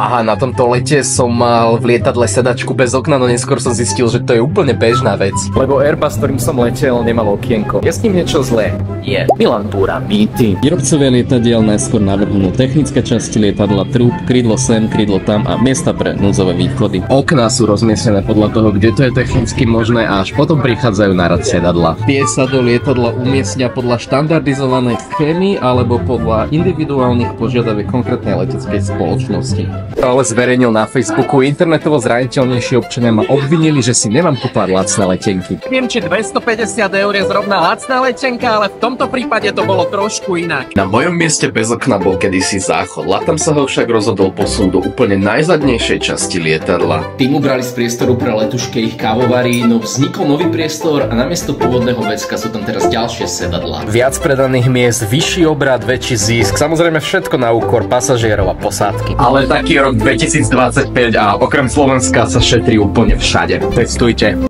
Aha, na tomto lete som mal v lietadle sedačku bez okna, no neskôr som zistil, že to je úplne bežná vec. Lebo Airbus, ktorým som letel, nemal okienko. Je s ním niečo zlé? Je. Milan Búra, mýty. Výrobcovia lietadiel najskôr navrhnú technické časti lietadla, trúb, krídlo sem, krídlo tam a miesta pre núdzové východy. Okná sú rozmiestnené podľa toho, kde to je technicky možné a až potom prichádzajú na rad sedadla. Tie sa do lietadla umiestnia podľa štandardizovanej schémy alebo podľa individuálnych požiadaviek konkrétnej leteckej spoločnosti. Ale zverejnil na Facebooku, internetovo zraniteľnejší občania ma obvinili, že si nemám kúpať lacné letenky. Neviem, či 250 eur je zrovna lacná letenka, ale v tomto prípade to bolo trošku inak. Na mojom mieste bez okna bol kedysi záchod. Latam sa ho však rozhodol posunúť do úplne najzadnejšej časti lietadla. Tým ubrali z priestoru pre letuške ich kávovary, no vznikol nový priestor a namiesto pôvodného vecka sú tam teraz ďalšie sedadlá. Viac predaných miest, vyšší obrad, väčší zisk, samozrejme všetko na úkor pasažierov a posádky. Ale taký rok 2025 a okrem Slovenska sa šetrí úplne všade. Testujte.